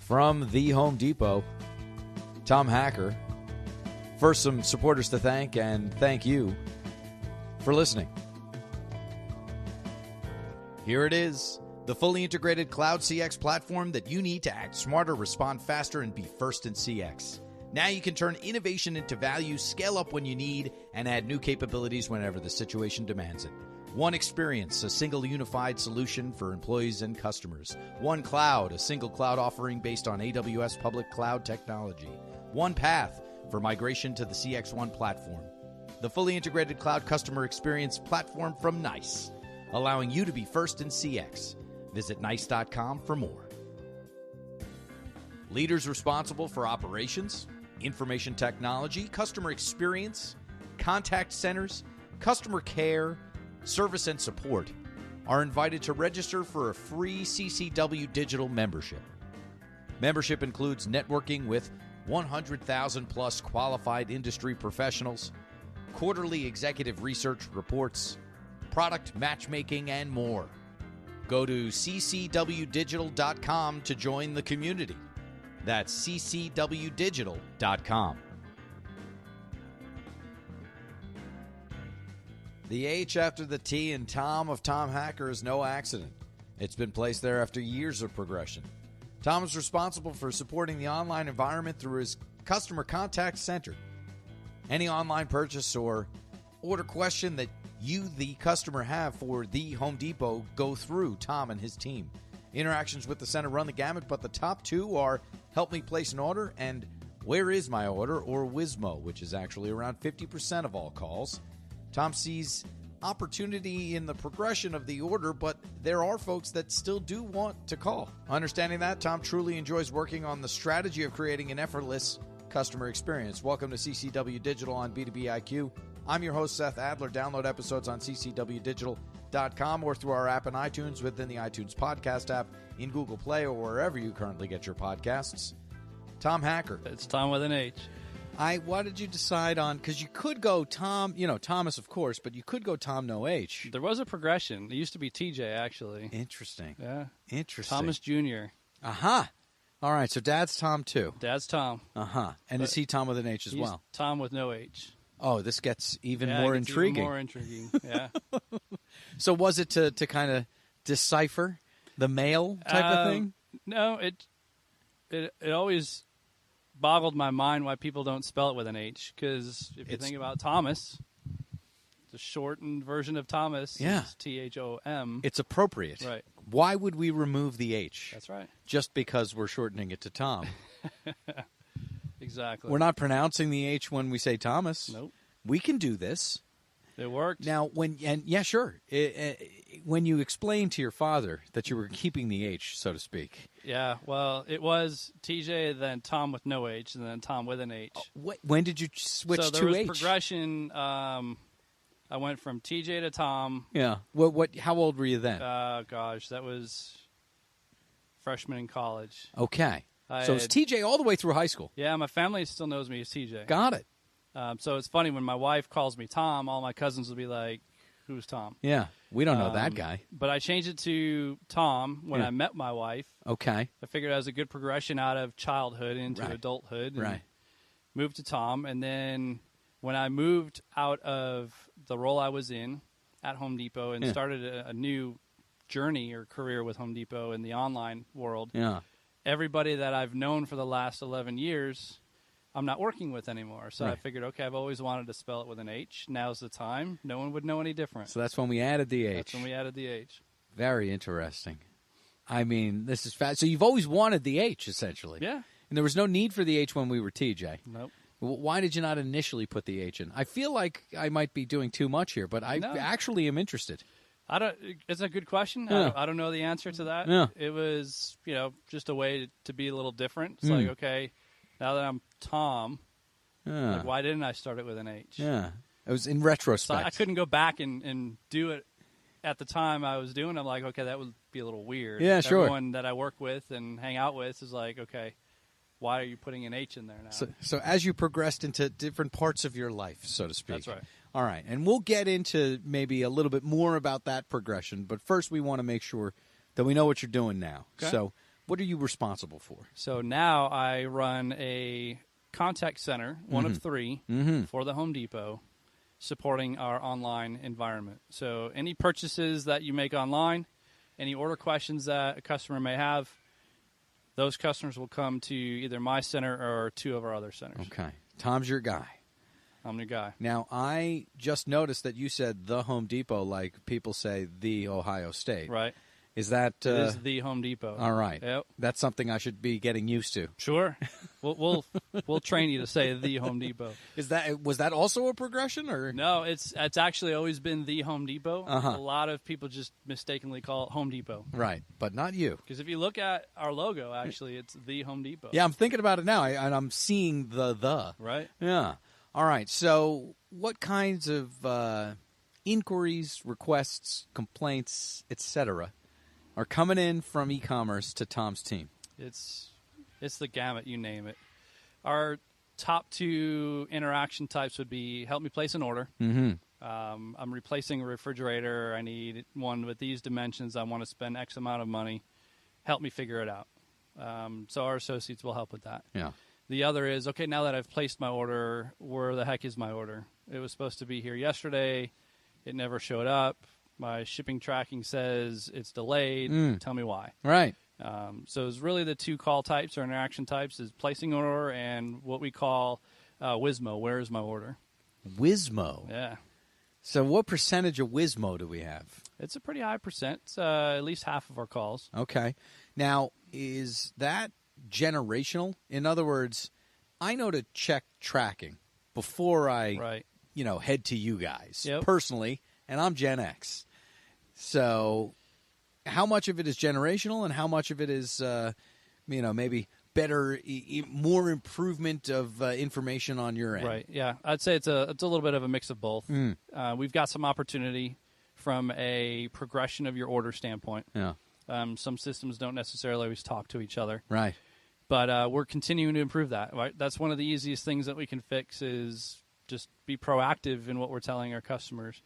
from the Home Depot, Thom Hacker. First, some supporters to thank, and thank you for listening. Here it is, the fully integrated cloud CX platform that you need to act smarter, respond faster, and be first in CX. Now you can turn innovation into value, scale up when you need, and add new capabilities whenever the situation demands it. One experience, a single unified solution for employees and customers. One cloud, a single cloud offering based on AWS public cloud technology. One path for migration to the CX1 platform. The fully integrated cloud customer experience platform from NICE, allowing you to be first in CX. Visit nice.com for more. Leaders responsible for operations, information technology, customer experience, contact centers, customer care, service and support are invited to register for a free CCW digital membership. Membership includes networking with 100,000 plus qualified industry professionals, quarterly executive research reports, product matchmaking, and more. Go to ccwdigital.com to join the community. That's ccwdigital.com. The H after the T in Thom of Thom Hacker is no accident. It's been placed there after years of progression. Thom is responsible for supporting the online environment through his customer contact center. Any online purchase or order question that you, the customer, have for the Home Depot go through Thom and his team. Interactions with the center run the gamut, but the top two are help me place an order and where is my order, or WIZMO, which is actually around 50% of all calls. Thom sees opportunity in the progression of the order, but there are folks that still do want to call. Understanding that, Thom truly enjoys working on the strategy of creating an effortless customer experience. Welcome to CCW Digital on B2B IQ. I'm your host, Seth Adler. Download episodes on ccwdigital.com or through our app in iTunes, within the iTunes podcast app, in Google Play, or wherever you currently get your podcasts. Thom Hacker. It's Thom with an H. Why did you decide on, because you could go Thom, Thomas, of course, but you could go Thom, no H. There was a progression. It used to be TJ, actually. Interesting. Yeah. Interesting. Thomas Jr. Aha. All right, so Dad's Thom, too. Dad's Thom. Uh-huh. And is he Thom with an H as well? Thom with no H. Oh, this gets even more intriguing. Even more intriguing, yeah. So was it to kind of decipher the mail type of thing? No, it always boggled my mind why people don't spell it with an H, because if you think about Thomas, the shortened version of Thomas is T-H-O-M. It's appropriate. Right. Why would we remove the H? That's right. Just because we're shortening it to Thom. Exactly. We're not pronouncing the H when we say Thomas. Nope. We can do this. It worked. Now, when you explained to your father that you were keeping the H, so to speak. Yeah, well, it was TJ, then Thom with no H, and then Thom with an H. When did you switch to H? So there was progression. I went from TJ to Thom. Yeah. How old were you then? Gosh, that was freshman in college. Okay. So it's TJ all the way through high school. Yeah, my family still knows me as TJ. Got it. So it's funny, when my wife calls me Thom, all my cousins will be like, who's Thom? Yeah, we don't know that guy. But I changed it to Thom when I met my wife. Okay. I figured it was a good progression out of childhood into adulthood. And moved to Thom. And then when I moved out of the role I was in at Home Depot and started a new journey or career with Home Depot in the online world, everybody that I've known for the last 11 years, I'm not working with anymore. So I figured, okay, I've always wanted to spell it with an H. Now's the time. No one would know any different. So that's when we added the H. That's when we added the H. Very interesting. I mean, this is fast. So you've always wanted the H, essentially. Yeah. And there was no need for the H when we were TJ. Nope. Why did you not initially put the H in? I feel like I might be doing too much here, but I actually am interested. It's a good question. Yeah. I don't know the answer to that. Yeah. It was, just a way to be a little different. It's like, okay, now that I'm Thom, like, why didn't I start it with an H? Yeah. It was in retrospect. So I couldn't go back and do it at the time I was doing. I'm like, okay, that would be a little weird. Yeah, sure. Everyone that I work with and hang out with is like, okay, why are you putting an H in there now? So as you progressed into different parts of your life, so to speak. That's right. All right. And we'll get into maybe a little bit more about that progression. But first, we want to make sure that we know what you're doing now. Okay. So What are you responsible for? So now I run a contact center, one of 3, for the Home Depot, supporting our online environment. So any purchases that you make online, any order questions that a customer may have, those customers will come to either my center or 2 of our other centers. Okay. Tom's your guy. I'm your guy. Now, I just noticed that you said the Home Depot like people say the Ohio State. Right. Is that... it is the Home Depot. All right. Yep. That's something I should be getting used to. Sure. We'll train you to say the Home Depot. Was that also a progression, or no? It's actually always been the Home Depot. Uh-huh. A lot of people just mistakenly call it Home Depot. Right, but not you. Because if you look at our logo, actually, it's the Home Depot. Yeah, I'm thinking about it now, and I'm seeing the. Right. Yeah. All right. So, what kinds of inquiries, requests, complaints, etc., are coming in from e-commerce to Tom's team? It's the gamut, you name it. Our top 2 interaction types would be help me place an order. Mm-hmm. I'm replacing a refrigerator. I need one with these dimensions. I want to spend X amount of money. Help me figure it out. So our associates will help with that. Yeah. The other is, okay, now that I've placed my order, where the heck is my order? It was supposed to be here yesterday. It never showed up. My shipping tracking says it's delayed. Tell me why. Right. So it's really the 2 call types or interaction types is placing an order and what we call WIZMO. Where is my order? WIZMO. Yeah. So what percentage of WIZMO do we have? It's a pretty high percent. It's, at least half of our calls. Okay. Now, is that generational? In other words, I know to check tracking before I, head to you guys personally, and I'm Gen X. So how much of it is generational and how much of it is, maybe better, more improvement of information on your end? Right, yeah. I'd say it's a little bit of a mix of both. We've got some opportunity from a progression of your order standpoint. Yeah. Some systems don't necessarily always talk to each other. Right. But we're continuing to improve that. Right? That's one of the easiest things that we can fix is just be proactive in what we're telling our customers.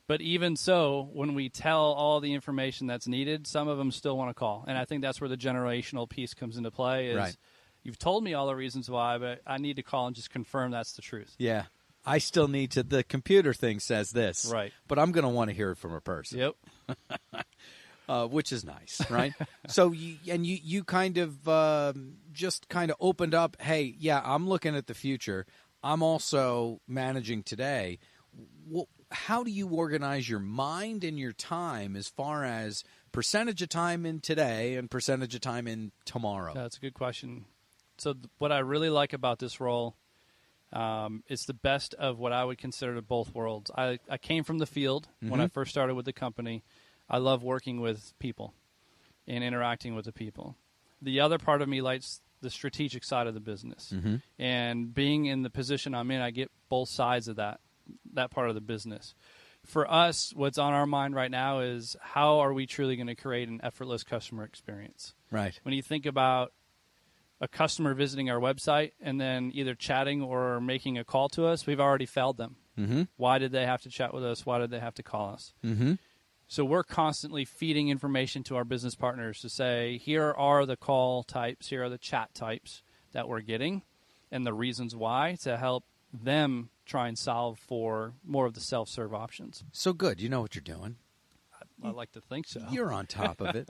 But even so, when we tell all the information that's needed, some of them still want to call. And I think that's where the generational piece comes into play is you've told me all the reasons why, but I need to call and just confirm that's the truth. Yeah. I still need to, the computer thing says this. Right. But I'm going to want to hear it from a person. Yep. Which is nice, right? So, you kind of just kind of opened up, hey, yeah, I'm looking at the future. I'm also managing today. How do you organize your mind and your time as far as percentage of time in today and percentage of time in tomorrow? That's a good question. So what I really like about this role, it's the best of what I would consider both worlds. I came from the field when I first started with the company. I love working with people and interacting with the people. The other part of me likes the strategic side of the business. And being in the position I'm in, I get both sides of that part of the business. For us, what's on our mind right now is how are we truly going to create an effortless customer experience? Right. When you think about a customer visiting our website and then either chatting or making a call to us, we've already failed them. Why did they have to chat with us? Why did they have to call us? So we're constantly feeding information to our business partners to say, here are the call types, here are the chat types that we're getting, and the reasons why to help them try and solve for more of the self-serve options. So good. You know what you're doing. I like to think so. You're on top of it.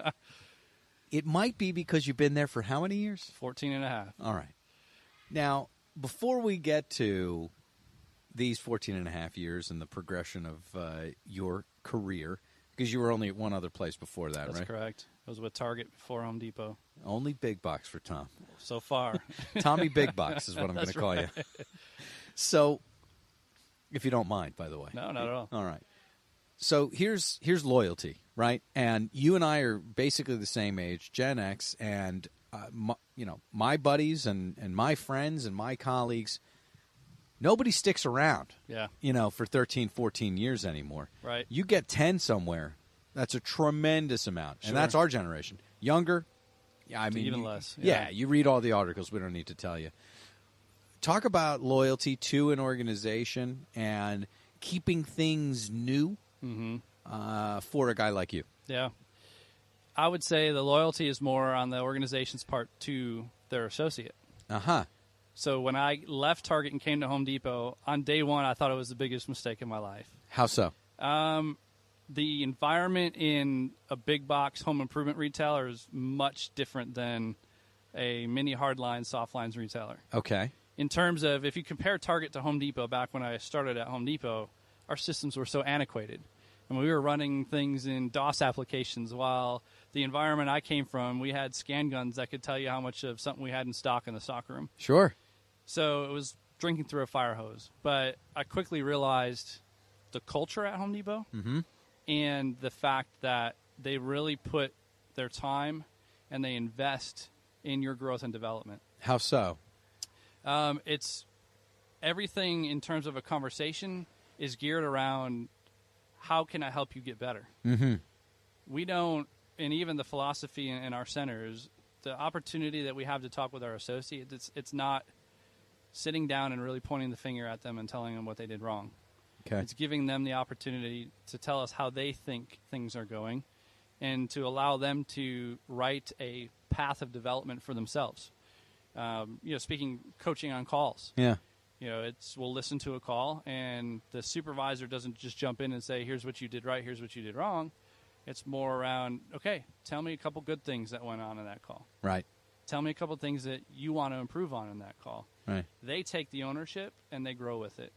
It might be because you've been there for how many years? 14 and a half. All right. Now, before we get to these 14 and a half years and the progression of your career, because you were only at one other place before that, right? That's correct. I was with Target before Home Depot. Only big box for Tom. So far. Tommy Big Box is what I'm going to call you. So, if you don't mind, by the way. No, not at all. All right. So here's loyalty, right? And you and I are basically the same age, Gen X, and my buddies and my friends and my colleagues, nobody sticks around, for 13, 14 years anymore. Right. You get 10 somewhere, that's a tremendous amount. Sure. And that's our generation. Younger, even less. Yeah, you read all the articles. We don't need to tell you. Talk about loyalty to an organization and keeping things new for a guy like you. Yeah. I would say the loyalty is more on the organization's part to their associate. Uh-huh. So when I left Target and came to Home Depot, on day one, I thought it was the biggest mistake in my life. How so? The environment in a big box home improvement retailer is much different than a mini hardline, soft lines retailer. Okay. In terms of, if you compare Target to Home Depot, back when I started at Home Depot, our systems were so antiquated. And we were running things in DOS applications, while the environment I came from, we had scan guns that could tell you how much of something we had in stock in the stock room. Sure. So it was drinking through a fire hose. But I quickly realized the culture at Home Depot and the fact that they really put their time and they invest in your growth and development. How so? It's everything in terms of a conversation is geared around how can I help you get better? Mm-hmm. We don't, and even the philosophy in our centers, the opportunity that we have to talk with our associates, it's not sitting down and really pointing the finger at them and telling them what they did wrong. Okay. It's giving them the opportunity to tell us how they think things are going and to allow them to write a path of development for themselves. Speaking coaching on calls. Yeah. We'll listen to a call, and the supervisor doesn't just jump in and say, here's what you did right, here's what you did wrong. It's more around, okay, tell me a couple good things that went on in that call. Right. Tell me a couple things that you want to improve on in that call. Right. They take the ownership, and they grow with it,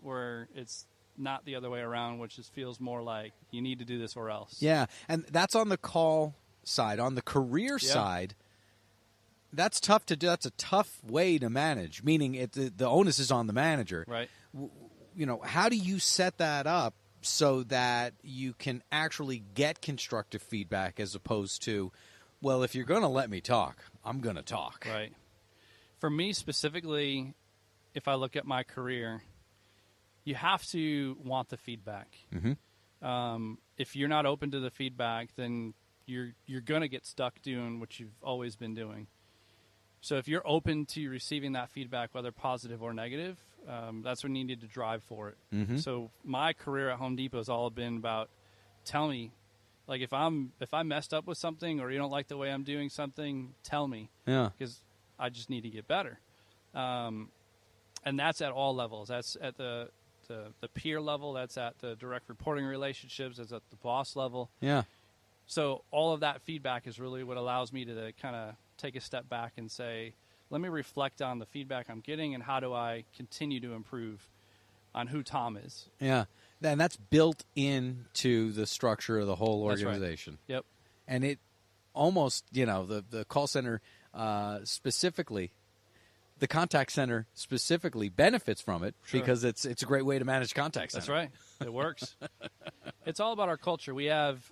where it's not the other way around, which just feels more like you need to do this or else. Yeah, and that's on the call side. On the career side, that's tough to do. That's a tough way to manage, meaning the onus is on the manager. Right. How do you set that up so that you can actually get constructive feedback as opposed to, well, if you're going to let me talk, I'm going to talk. Right. For me specifically, if I look at my career, you have to want the feedback. Mm-hmm. If you're not open to the feedback, then you're going to get stuck doing what you've always been doing. So if you're open to receiving that feedback, whether positive or negative, that's when you need to drive for it. Mm-hmm. So my career at Home Depot has all been about, tell me, like if I messed up with something or you don't like the way I'm doing something, tell me. Yeah. Because I just need to get better. And that's at all levels. That's at the peer level. That's at the direct reporting relationships. That's at the boss level. Yeah. So all of that feedback is really what allows me to kind of take a step back and say, let me reflect on the feedback I'm getting and how do I continue to improve on who Tom is. Yeah. And that's built into the structure of the whole organization. Right. Yep. And it almost, the call center specifically, the contact center specifically benefits from it because it's a great way to manage contact center. That's right. It works. It's all about our culture. We have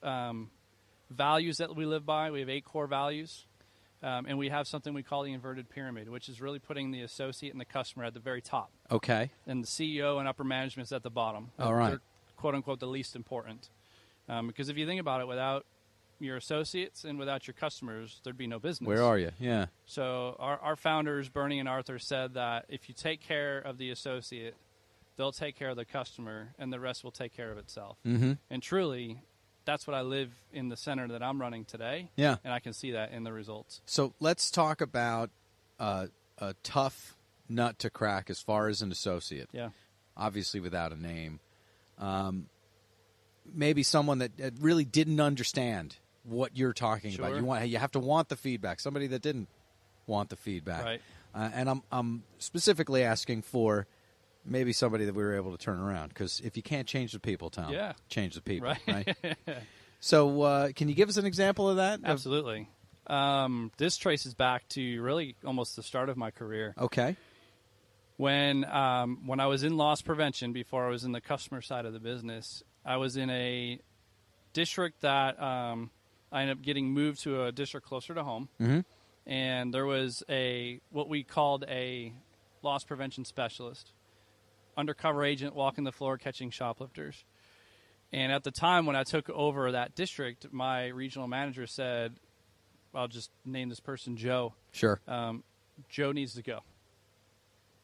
values that we live by. We have 8 core values. And we have something we call the inverted pyramid, which is really putting the associate and the customer at the very top. Okay. And the CEO and upper management is at the bottom. All right. They're, quote unquote, the least important. Because if you think about it, without your associates and without your customers, there'd be no business. Where are you? Yeah. So our founders, Bernie and Arthur, said that if you take care of the associate, they'll take care of the customer, and the rest will take care of itself. Mm-hmm. And truly, that's what I live in the center that I'm running today. Yeah. And I can see that in the results. So let's talk about a tough nut to crack as far as an associate. Yeah. Obviously without a name. Maybe someone that really didn't understand what you're talking about. You have to want the feedback. Somebody that didn't want the feedback. Right. And I'm specifically asking for maybe somebody that we were able to turn around, because if you can't change the people, Tom, change the people. Right. So can you give us an example of that? Absolutely. This traces back to really almost the start of my career. Okay. When I was in loss prevention, before I was in the customer side of the business, I was in a district that I ended up getting moved to a district closer to home. Mm-hmm. And there was what we called a loss prevention specialist, undercover agent walking the floor catching shoplifters. And at the time when I took over that district, my regional manager said, I'll just name this person Joe. Sure. Joe needs to go.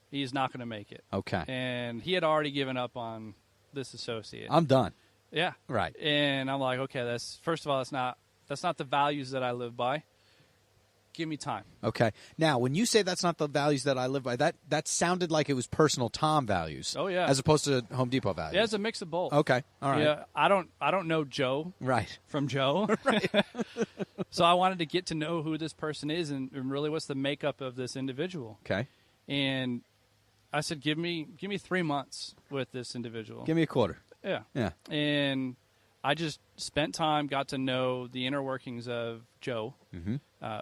He's not going to make it. Okay. And he had already given up on this associate. I'm done. Yeah. Right. And I'm like, okay, first of all, that's not That's not the values that I live by. Give me time. Okay. Now, when you say that's not the values that I live by, that sounded like it was personal Tom values. Oh, yeah. As opposed to Home Depot values. Yeah, it's a mix of both. Okay. All right. Yeah, I don't know Joe from Joe. Right. So I wanted to get to know who this person is and really what's the makeup of this individual. Okay. And I said, give me 3 months with this individual. Give me a quarter. Yeah. Yeah. And I just spent time, got to know the inner workings of Joe,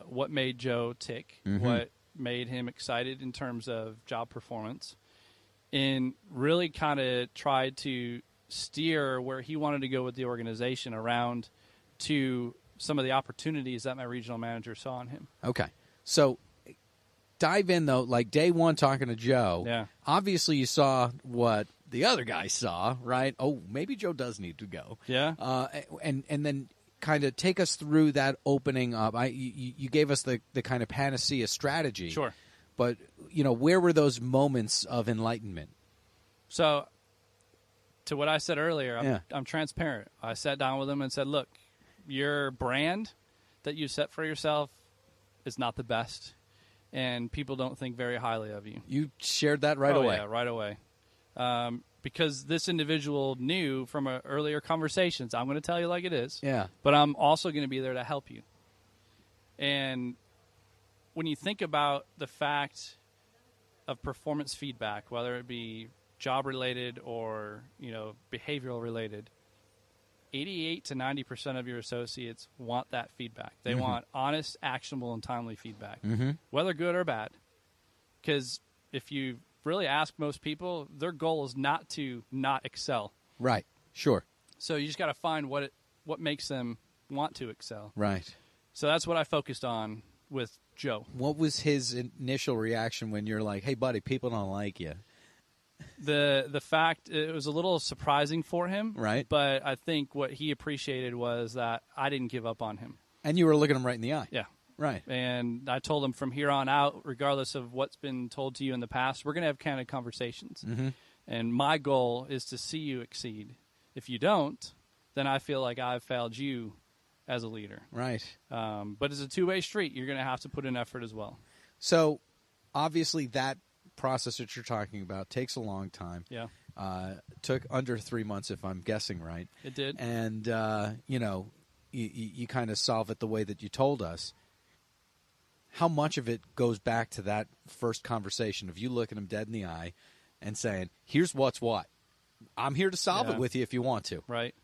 what made Joe tick, what made him excited in terms of job performance, and really kind of tried to steer where he wanted to go with the organization around to some of the opportunities that my regional manager saw in him. Okay. So dive in, though, like day one talking to Joe. Yeah. Obviously, you saw what the other guy saw, right? Oh, maybe Joe does need to go. Yeah. And then kind of take us through that opening up. You gave us the kind of panacea strategy. Sure. But, where were those moments of enlightenment? So to what I said earlier, I'm transparent. I sat down with him and said, look, your brand that you set for yourself is not the best, and people don't think very highly of you. You shared that right away. Yeah, right away. Because this individual knew from earlier conversations, I'm going to tell you like it is. Yeah. But I'm also going to be there to help you. And when you think about the fact of performance feedback, whether it be job-related or, behavioral related, 88 to 90% of your associates want that feedback. They want honest, actionable, and timely feedback, whether good or bad. Because if you really ask most people, their goal is not to not excel. Right. Sure. So you just got to find what makes them want to excel. Right. So that's what I focused on with Joe. What was his initial reaction when you're like, hey, buddy, people don't like you? The fact, it was a little surprising for him. Right. But I think what he appreciated was that I didn't give up on him. And you were looking him right in the eye. Yeah. Right. And I told him from here on out, regardless of what's been told to you in the past, we're going to have candid conversations. And my goal is to see you exceed. If you don't, then I feel like I've failed you as a leader. Right. But it's a two-way street. You're going to have to put in effort as well. So, obviously, that process that you're talking about takes a long time. Yeah. Took under 3 months, if I'm guessing right. It did. And, you kind of solve it the way that you told us. How much of it goes back to that first conversation of you looking him dead in the eye and saying, here's what's what. I'm here to solve it with you if you want to. Right.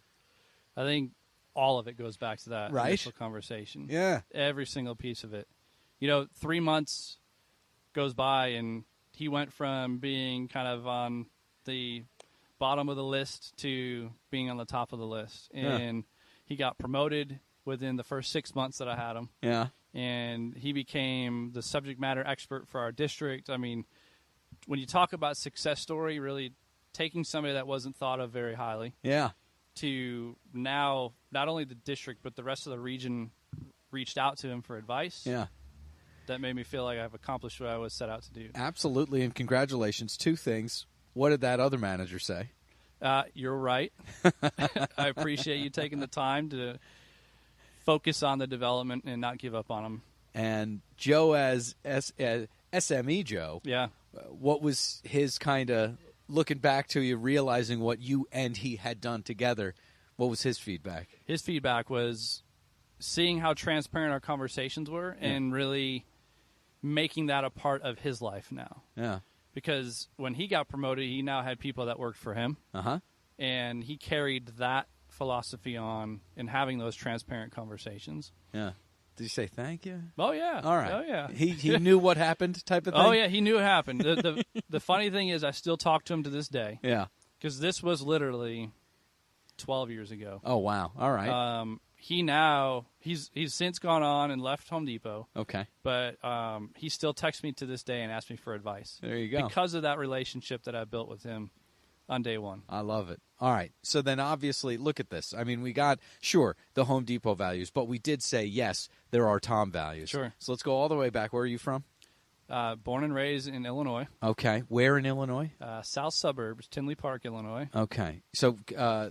I think all of it goes back to that initial conversation. Yeah. Every single piece of it. 3 months goes by, and he went from being kind of on the bottom of the list to being on the top of the list. And he got promoted within the first 6 months that I had him. Yeah. And he became the subject matter expert for our district. I mean, when you talk about success story, really taking somebody that wasn't thought of very highly to now not only the district but the rest of the region reached out to him for advice. Yeah. That made me feel like I've accomplished what I was set out to do. Absolutely, and congratulations. 2 things. What did that other manager say? You're right. I appreciate you taking the time to focus on the development and not give up on them. And Joe as SME Joe, what was his kind of looking back to you, realizing what you and he had done together? What was his feedback? His feedback was seeing how transparent our conversations were and really making that a part of his life now. Yeah. Because when he got promoted, he now had people that worked for him. And he carried that philosophy on in having those transparent conversations. Yeah. Did you say thank you? Oh, yeah. All right. Oh, yeah. He knew what happened type of thing? Oh, yeah. He knew it happened. The funny thing is I still talk to him to this day. Yeah. Because this was literally 12 years ago. Oh, wow. All right. He's since gone on and left Home Depot. Okay. But he still texts me to this day and asks me for advice. There you go. Because of that relationship that I built with him on day one. I love it. All right. So then obviously, look at this. I mean, we got, sure, the Home Depot values, but we did say, yes, there are Tom values. Sure. So let's go all the way back. Where are you from? Born and raised in Illinois. Okay. Where in Illinois? South suburbs, Tinley Park, Illinois. Okay. So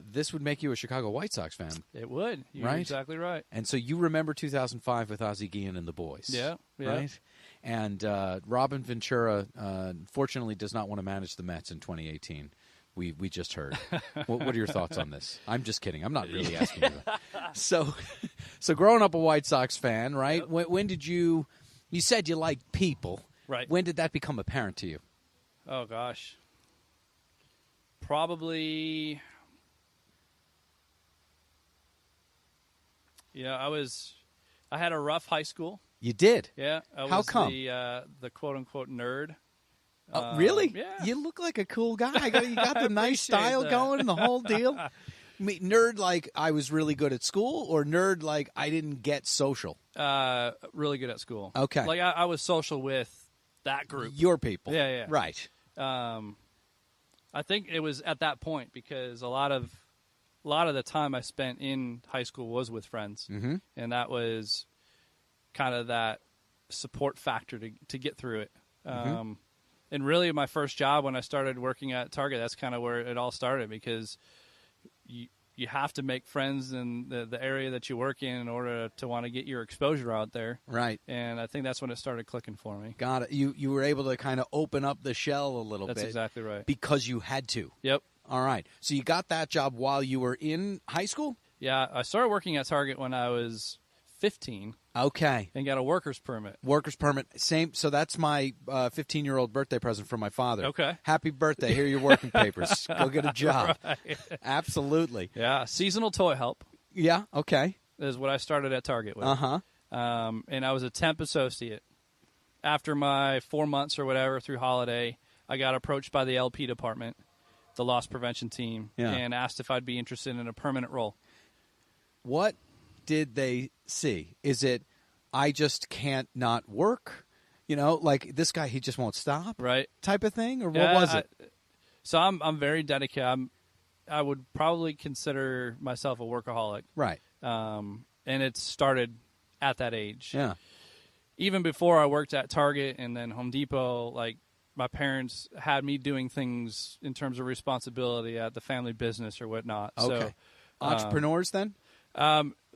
this would make you a Chicago White Sox fan. It would. You're right? Exactly right. And so you remember 2005 with Ozzie Guillen and the boys. Yeah. Right? And Robin Ventura, fortunately, does not want to manage the Mets in 2018. We just heard. What are your thoughts on this? I'm just kidding. I'm not really asking you that. So growing up a White Sox fan, right? When did you said you liked people. Right. When did that become apparent to you? Oh, gosh. Probably, I had a rough high school. You did? Yeah. How come? The quote-unquote nerd. Really? Yeah. You look like a cool guy. You got the nice style going and the whole deal. I mean, nerd like I was really good at school, or nerd like I didn't get social? Really good at school. Okay. Like I was social with that group. Your people. Yeah. Right. I think it was at that point because a lot of the time I spent in high school was with friends, and that was kind of that support factor to get through it. And really, my first job when I started working at Target, that's kind of where it all started, because you have to make friends in the area that you work in order to want to get your exposure out there. Right. And I think that's when it started clicking for me. Got it. You were able to kind of open up the shell a little bit. That's exactly right. Because you had to. Yep. All right. So you got that job while you were in high school? Yeah. I started working at Target when I was 15. Okay. And got a worker's permit. Worker's permit. Same. So that's my 15-year-old birthday present from my father. Okay. Happy birthday. Here are your working papers. Go get a job. Right. Absolutely. Yeah. Seasonal toy help. Yeah. Okay. Is what I started at Target with. Uh-huh. And I was a temp associate. After my 4 months or whatever through holiday, I got approached by the LP department, the loss prevention team, and asked if I'd be interested in a permanent role. What did they see? Is it, I just can't not work? You know, like this guy, he just won't stop? Right. Type of thing? Or what was it? So I'm very dedicated. I would probably consider myself a workaholic. Right. And it started at that age. Yeah. Even before I worked at Target and then Home Depot, like my parents had me doing things in terms of responsibility at the family business or whatnot. Okay. So, entrepreneurs then?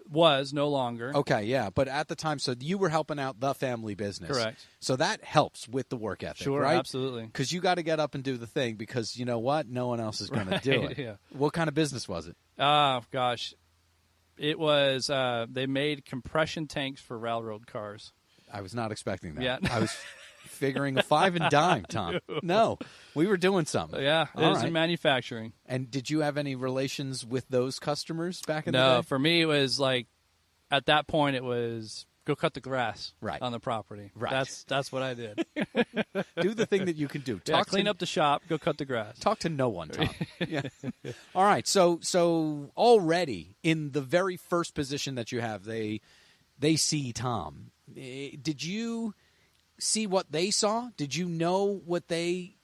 Was no longer. Okay, yeah. But at the time, so you were helping out the family business. Correct. So that helps with the work ethic, sure, right? Absolutely. Because you got to get up and do the thing because you know what? No one else is going to do it. Yeah. What kind of business was it? Gosh. It was, they made compression tanks for railroad cars. I was not expecting that. Yeah. I was figuring a five and dime, Tom. No, we were doing something. Yeah, it was in manufacturing. And did you have any relations with those customers back in the day? No, for me it was like, at that point it was go cut the grass on the property. Right. That's what I did. Do the thing that you can do. Clean up the shop, go cut the grass. Talk to no one, Tom. Yeah. All right, so already in the very first position that you have, they see Tom. Did you see what they saw? Did you know what they,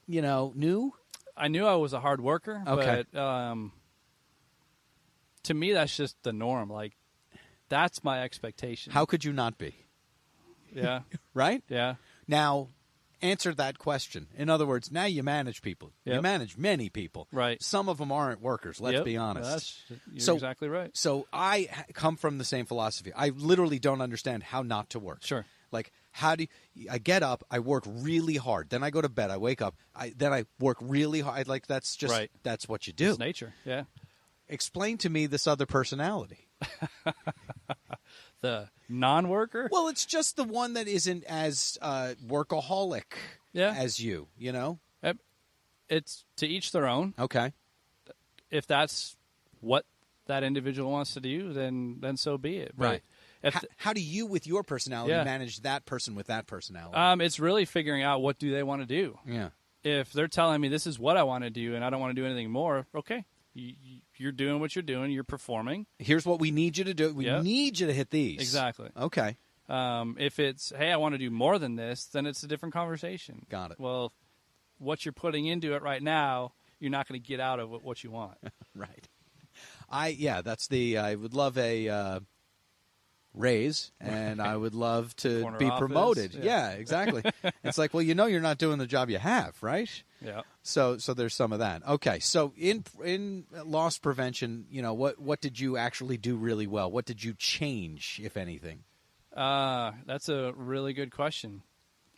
knew? I knew I was a hard worker, okay. But to me, that's just the norm. Like, that's my expectation. How could you not be? Yeah. Right? Yeah. Now, answer that question. In other words, now you manage people. Yep. You manage many people. Right. Some of them aren't workers, let's be honest. You're exactly right. So I come from the same philosophy. I literally don't understand how not to work. Sure. Like, how do you, I get up, I work really hard, then I go to bed, I wake up, then I work really hard. Like, that's just, that's what you do. It's nature, yeah. Explain to me this other personality. The non-worker? Well, it's just the one that isn't as workaholic as you, It's to each their own. Okay. If that's what that individual wants to do, then so be it. But right. How do you, with your personality, manage that person with that personality? It's really figuring out what do they want to do. Yeah. If they're telling me this is what I want to do and I don't want to do anything more, okay. You're doing what you're doing. You're performing. Here's what we need you to do. We need you to hit these. Exactly. Okay. If it's, hey, I want to do more than this, then it's a different conversation. Got it. Well, what you're putting into it right now, you're not going to get out of what you want. Right. I would love raise, and I would love to Corner be office, promoted. yeah. Yeah, exactly. It's like, well, you're not doing the job you have, right? Yeah. So there's some of that. Okay, so in loss prevention, what did you actually do really well? What did you change, if anything? That's a really good question.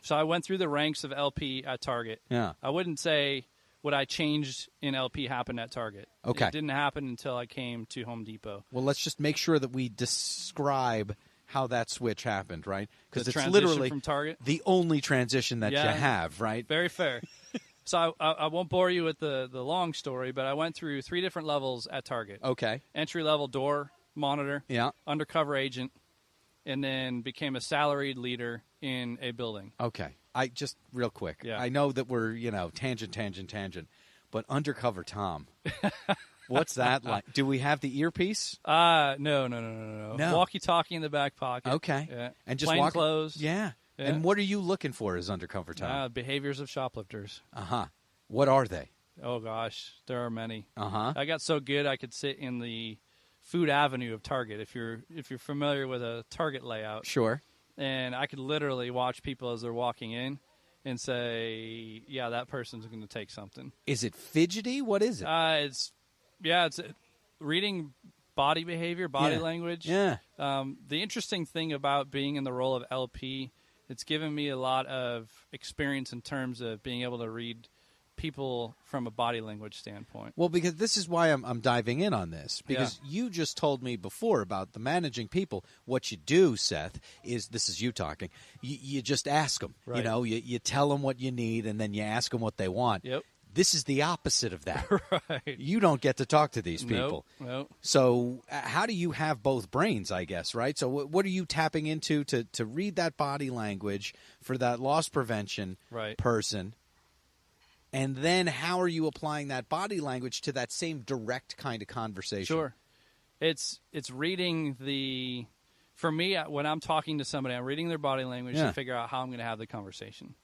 So I went through the ranks of LP at Target. Yeah. I wouldn't say what I changed in LP happened at Target. Okay. It didn't happen until I came to Home Depot. Well, let's just make sure that we describe how that switch happened, right? Because it's transition literally from Target? the only transition that you have, right? Very fair. So I won't bore you with the long story, but I went through 3 different levels at Target. Okay. Entry-level door monitor, Yeah. undercover agent, and then became a salaried leader in a building. Okay. I just real quick. Yeah. I know that we're, tangent, but Undercover Tom. What's that like? Do we have the earpiece? No. Walkie-talkie in the back pocket. Okay. Yeah. And just plain clothes. Yeah. Yeah. And what are you looking for as Undercover Tom? Behaviors of shoplifters. Uh-huh. What are they? Oh gosh, there are many. Uh-huh. I got so good I could sit in the food avenue of Target. If you're familiar with a Target layout. Sure. And I could literally watch people as they're walking in and say, yeah, that person's going to take something. Is it fidgety? What is it? It's reading body behavior, body language. Yeah. The interesting thing about being in the role of LP, it's given me a lot of experience in terms of being able to read people from a body language standpoint. Well, because this is why I'm diving in on this, because you just told me before about the managing people. What you do, Seth, is this is you talking. You just ask them. Right. You tell them what you need, and then you ask them what they want. Yep. This is the opposite of that. Right. You don't get to talk to these people. Nope. So how do you have both brains, I guess, right? So what are you tapping into to read that body language for that loss prevention person? And then how are you applying that body language to that same direct kind of conversation? Sure. It's reading for me, when I'm talking to somebody, I'm reading their body language to figure out how I'm going to have the conversation.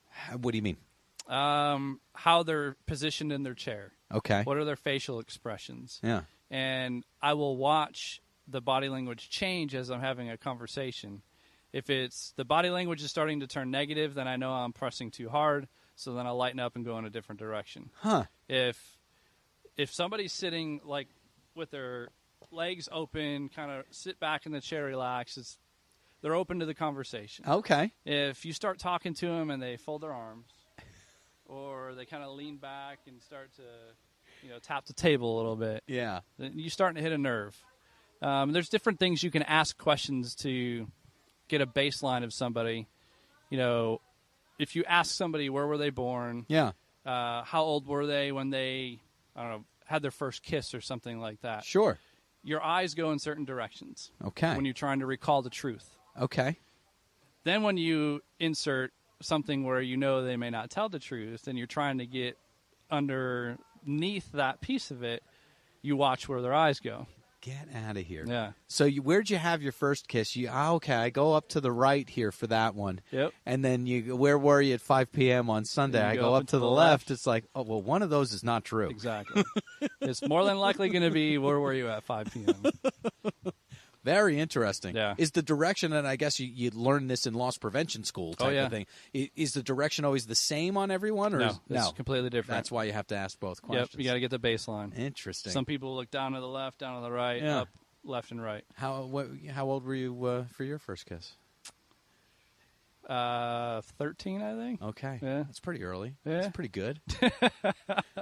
What do you mean? How they're positioned in their chair. Okay. What are their facial expressions? Yeah. And I will watch the body language change as I'm having a conversation. If the body language is starting to turn negative, then I know I'm pressing too hard. So then I'll lighten up and go in a different direction. Huh. If somebody's sitting like with their legs open, kind of sit back in the chair, relax, they're open to the conversation. Okay. If you start talking to them and they fold their arms, or they kind of lean back and start to, tap the table a little bit, yeah, then you're starting to hit a nerve. There's different things you can ask questions to get a baseline of somebody. If you ask somebody where were they born, how old were they when they, had their first kiss or something like that. Sure. Your eyes go in certain directions. Okay. When you're trying to recall the truth. Okay. Then when you insert something where they may not tell the truth and you're trying to get underneath that piece of it, you watch where their eyes go. Get out of here. Yeah. So where'd you have your first kiss? Okay, I go up to the right here for that one. Yep. And then where were you at 5 p.m. on Sunday? I go up to the left. It's like, oh, well, one of those is not true. Exactly. It's more than likely going to be, where were you at 5 p.m.? Very interesting. Yeah. Is the direction, and I guess you learn this in loss prevention school type of thing, is the direction always the same on everyone? Or No, it's completely different. That's why you have to ask both questions. Yep, you got to get the baseline. Interesting. Some people look down to the left, down to the right, up, left, and right. How old were you for your first kiss? 13, I think. Okay. Yeah. That's pretty early. Yeah. That's pretty good.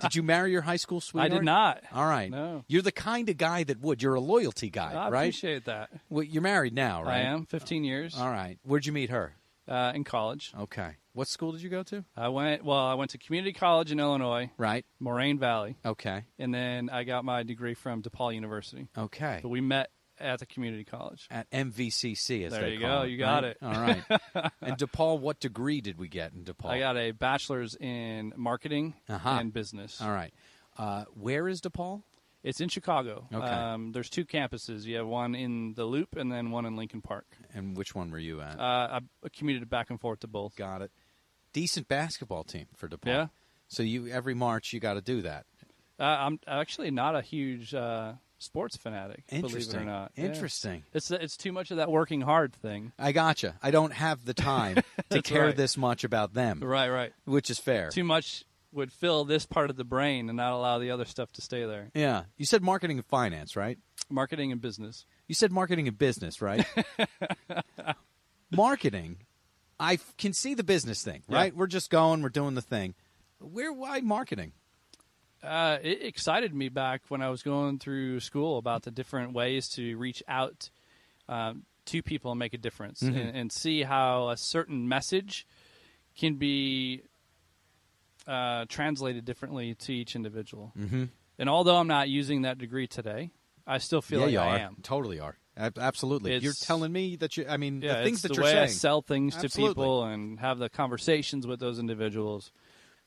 Did you marry your high school sweetheart? I did not. All right. No. You're the kind of guy that would. You're a loyalty guy, I right? appreciate that. Well, you're married now, right? I am. 15 years. All right. Where'd you meet her? In college. Okay. What school did you go to? I went to community college in Illinois. Right. Moraine Valley. Okay. And then I got my degree from DePaul University. Okay. But we met at the community college. At MVCC, as there they you call go. it. You got it. All right. And DePaul, what degree did we get in DePaul? I got a bachelor's in marketing and business. All right. Where is DePaul? It's in Chicago. Okay. There's 2 campuses. You have one in the Loop and then one in Lincoln Park. And which one were you at? I commuted back and forth to both. Got it. Decent basketball team for DePaul. Yeah. So every March you got to do that. I'm actually not a huge sports fanatic, believe it or not. Interesting. Yeah. It's too much of that working hard thing. I gotcha. I don't have the time to care this much about them. Right. Which is fair. Too much would fill this part of the brain and not allow the other stuff to stay there. Yeah. You said marketing and finance, right? Marketing and business. You said marketing and business, right? Marketing, I can see the business thing, right? Yeah. We're just going, we're doing the thing. Why marketing? It excited me back when I was going through school about the different ways to reach out to people and make a difference, and see how a certain message can be translated differently to each individual. And although I'm not using that degree today, I still feel like I am. Totally are. Absolutely. You're telling me that the things that you're saying. It's the way I sell things to people and have the conversations with those individuals.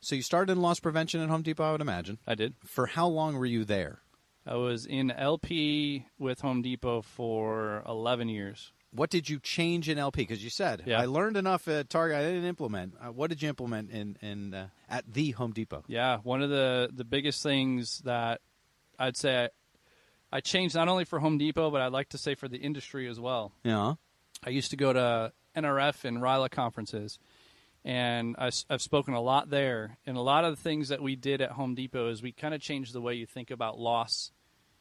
So you started in loss prevention at Home Depot, I would imagine. I did. For how long were you there? I was in LP with Home Depot for 11 years. What did you change in LP? Because you said, I learned enough at Target, I didn't implement. What did you implement at the Home Depot? Yeah, one of the biggest things that I'd say I changed not only for Home Depot, but I'd like to say for the industry as well. Yeah. I used to go to NRF and RILA conferences, and I've spoken a lot there. And a lot of the things that we did at Home Depot is we kind of changed the way you think about loss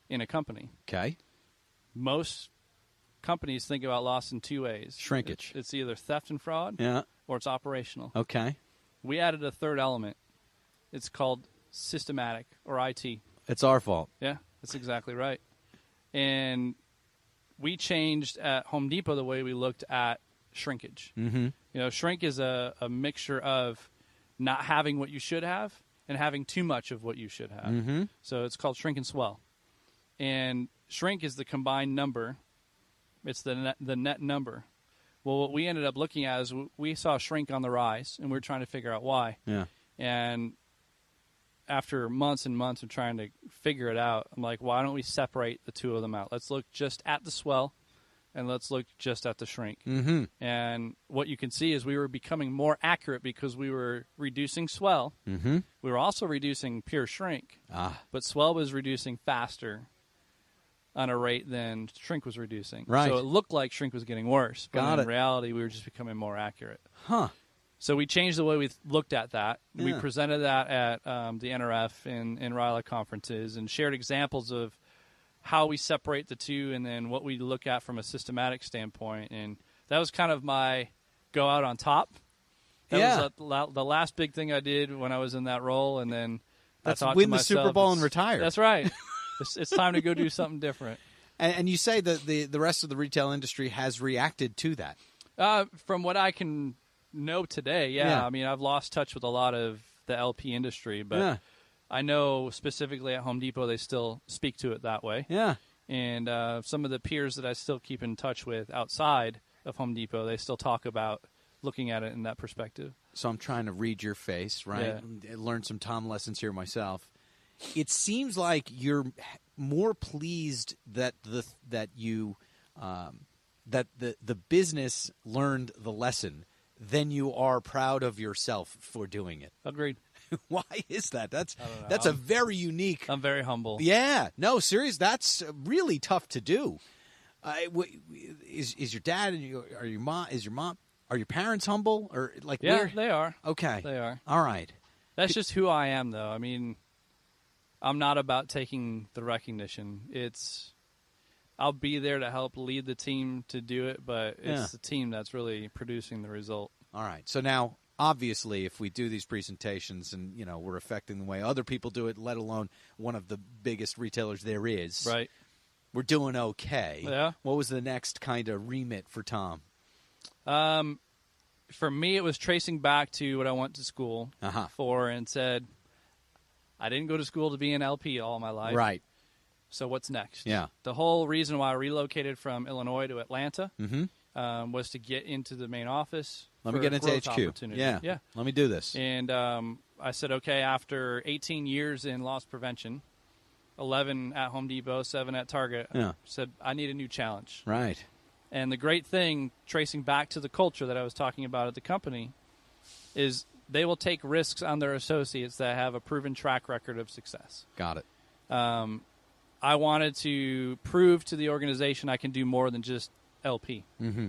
in a company. Okay. Most companies think about loss in two ways. Shrinkage. It's either theft and fraud, or it's operational. Okay. We added a third element. It's called systematic, or IT. It's our fault. Yeah, that's exactly right. And we changed at Home Depot the way we looked at shrinkage. Shrink is a mixture of not having what you should have and having too much of what you should have. So it's called shrink and swell. And shrink is the combined number. It's the net number. Well, what we ended up looking at is we saw shrink on the rise, and we were trying to figure out why. Yeah. And after months and months of trying to figure it out, I'm like, why don't we separate the two of them out? Let's look just at the swell, and let's look just at the shrink. And what you can see is we were becoming more accurate because we were reducing swell. We were also reducing pure shrink, but swell was reducing faster on a rate than shrink was reducing. Right. So it looked like shrink was getting worse, but in reality, we were just becoming more accurate. So we changed the way we looked at that. Yeah. We presented that at the NRF and RILA conferences and shared examples of how we separate the two and then what we look at from a systematic standpoint. And that was kind of my go out on top. That was the last big thing I did when I was in that role. And then that's win the Super Bowl and retire. That's right. It's time to go do something different. And you say that the rest of the retail industry has reacted to that. From what I can know today, I mean, I've lost touch with a lot of the LP industry, but I know specifically at Home Depot they still speak to it that way. Yeah. And some of the peers that I still keep in touch with outside of Home Depot, they still talk about looking at it in that perspective. So I'm trying to read your face, right? Yeah. Learn some Tom lessons here myself. It seems like you're more pleased that the business learned the lesson than you are proud of yourself for doing it. Agreed. Why is that? That's a very unique. I'm very humble. Yeah. No, serious. That's really tough to do. Is your dad and are your mom? Is your mom? Are your parents humble or like? Yeah, they are. Okay, they are. All right. That's just who I am, though. I mean, I'm not about taking the recognition. I'll be there to help lead the team to do it, but it's the team that's really producing the result. All right. So now, obviously, if we do these presentations and, we're affecting the way other people do it, let alone one of the biggest retailers there is, right? We're doing okay. Yeah. What was the next kind of remit for Tom? For me, it was tracing back to what I went to school for and said, I didn't go to school to be an LP all my life. Right. So what's next? Yeah. The whole reason why I relocated from Illinois to Atlanta was to get into the main office. Let me get into HQ. Yeah. Let me do this. And I said, okay, after 18 years in loss prevention, 11 at Home Depot, 7 at Target, said I need a new challenge. Right. And the great thing, tracing back to the culture that I was talking about at the company, is they will take risks on their associates that have a proven track record of success. Got it. I wanted to prove to the organization I can do more than just LP. Mm-hmm.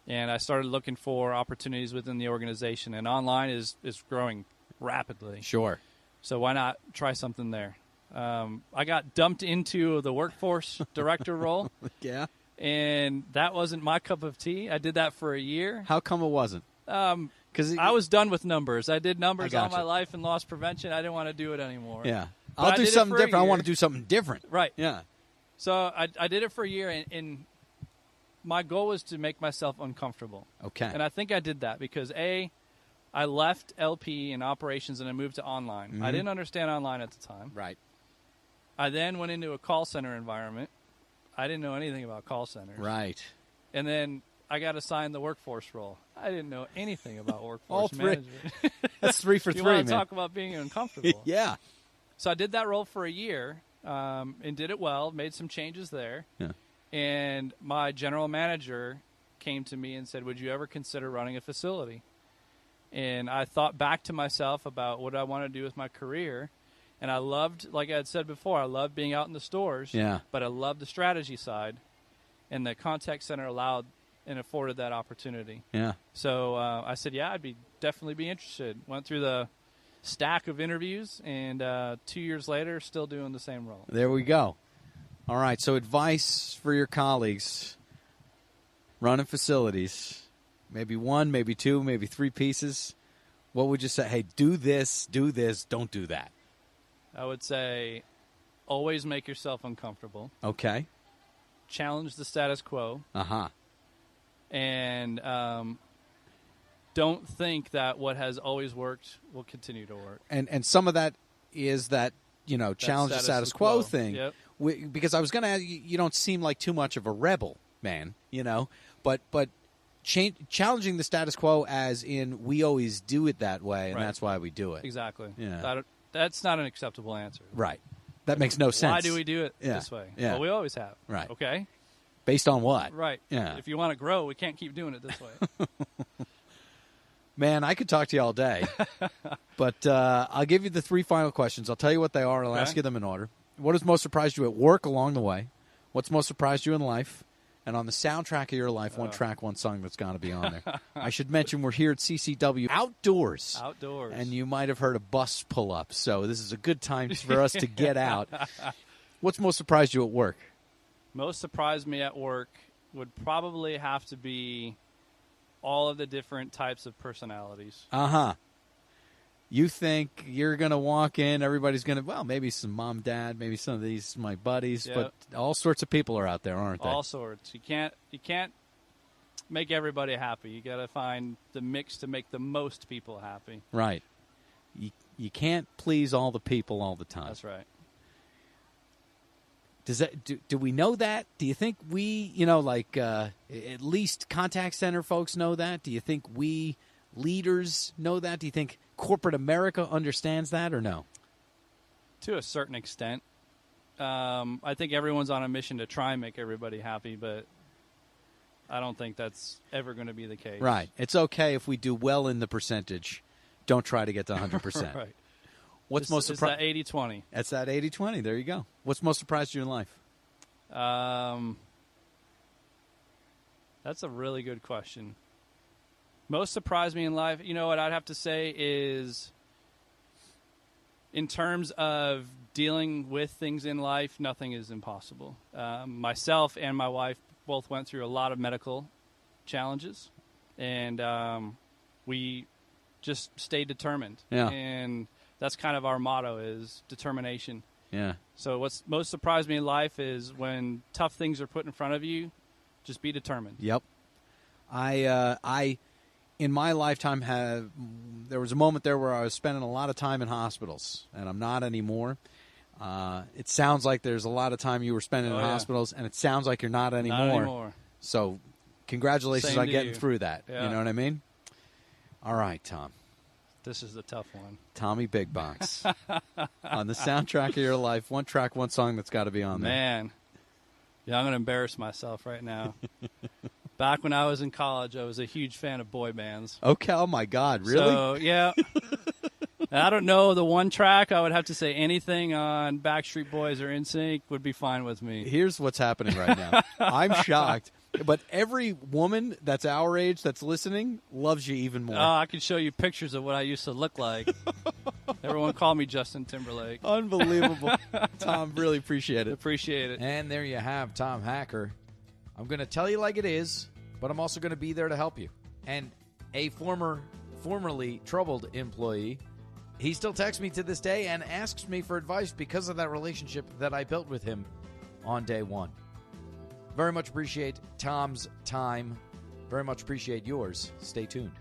And I started looking for opportunities within the organization, and online is growing rapidly. Sure. So why not try something there? I got dumped into the workforce director role. Yeah. And that wasn't my cup of tea. I did that for a year. How come it wasn't? Because I was done with numbers. I did numbers all my life in loss prevention. I didn't want to do it anymore. Yeah. But I'll do something different. I want to do something different. Right. Yeah. So I did it for a year, and my goal was to make myself uncomfortable. Okay. And I think I did that because, A, I left LP in operations and I moved to online. Mm-hmm. I didn't understand online at the time. Right. I then went into a call center environment. I didn't know anything about call centers. Right. And then I got assigned the workforce role. I didn't know anything about workforce All three. management. That's 3 for 3, man. You want to talk about being uncomfortable. Yeah. So I did that role for a year and did it well, made some changes there. Yeah. And my general manager came to me and said, would you ever consider running a facility? And I thought back to myself about what I want to do with my career. And I loved, like I had said before, I loved being out in the stores. Yeah. But I loved the strategy side. And the contact center allowed and afforded that opportunity. Yeah. So I said, yeah, I'd definitely be interested. Went through the stack of interviews, and 2 years later, still doing the same role. There we go. All right, so advice for your colleagues running facilities, maybe 1, maybe 2, maybe 3 pieces. What would you say? Hey, do this, don't do that. I would say always make yourself uncomfortable. Okay. Challenge the status quo. Uh-huh. And don't think that what has always worked will continue to work. And some of that is that, challenge the status quo thing. Yep. Because I was going to ask you don't seem like too much of a rebel, man, but challenging the status quo as in we always do it that way, and right. That's why we do it. Exactly. Yeah. That's not an acceptable answer. Right. That makes no sense. Why do we do it this way? Yeah. Well, we always have. Right. Okay? Based on what? Right. Yeah. If you want to grow, we can't keep doing it this way. Man, I could talk to you all day. But I'll give you the 3 final questions. I'll tell you what they are, and I'll ask you them in order. What has most surprised you at work along the way? What's most surprised you in life? And on the soundtrack of your life, one track, one song that's got to be on there. I should mention we're here at CCW outdoors. Outdoors. And you might have heard a bus pull up, so this is a good time for us to get out. What's most surprised you at work? Most surprised me at work would probably have to be all of the different types of personalities. Uh-huh. You think you're going to walk in, everybody's going to, well, maybe some mom, dad, maybe some of these my buddies, but all sorts of people are out there, aren't they? All sorts. You can't make everybody happy. You got to find the mix to make the most people happy. Right. You can't please all the people all the time. That's right. Does that do we know that? Do you think we, at least contact center folks know that? Do you think we leaders know that? Do you think corporate America understands that or no? To a certain extent. I think everyone's on a mission to try and make everybody happy, but I don't think that's ever going to be the case. Right. It's okay if we do well in the percentage. Don't try to get to 100%. Right. What's most surprised? It's that 80-20. That's that 80-20. There you go. What's most surprised you in life? That's a really good question. Most surprised me in life, what I'd have to say is in terms of dealing with things in life, nothing is impossible. Myself and my wife both went through a lot of medical challenges, and we just stayed determined. Yeah. And that's kind of our motto is determination. Yeah. So what's most surprised me in life is when tough things are put in front of you, just be determined. Yep. I in my lifetime there was a moment there where I was spending a lot of time in hospitals, and I'm not anymore. It sounds like there's a lot of time you were spending in hospitals, and it sounds like you're not anymore. Not anymore. So congratulations on getting through that. Yeah. You know what I mean? All right, Tom. This is the tough one. Tommy Big Box. On the soundtrack of your life, one track, one song that's got to be on there. Man. Yeah, I'm going to embarrass myself right now. Back when I was in college, I was a huge fan of boy bands. Okay. Oh, my God. Really? So, yeah. I don't know the one track. I would have to say anything on Backstreet Boys or NSYNC would be fine with me. Here's what's happening right now. I'm shocked, but every woman that's our age that's listening loves you even more. I can show you pictures of what I used to look like. Everyone called me Justin Timberlake. Unbelievable. Thom, really appreciate it. Appreciate it. And there you have Thom Hacker. I'm going to tell you like it is, but I'm also going to be there to help you. And a formerly troubled employee, he still texts me to this day and asks me for advice because of that relationship that I built with him on day one. Very much appreciate Thom's time. Very much appreciate yours. Stay tuned.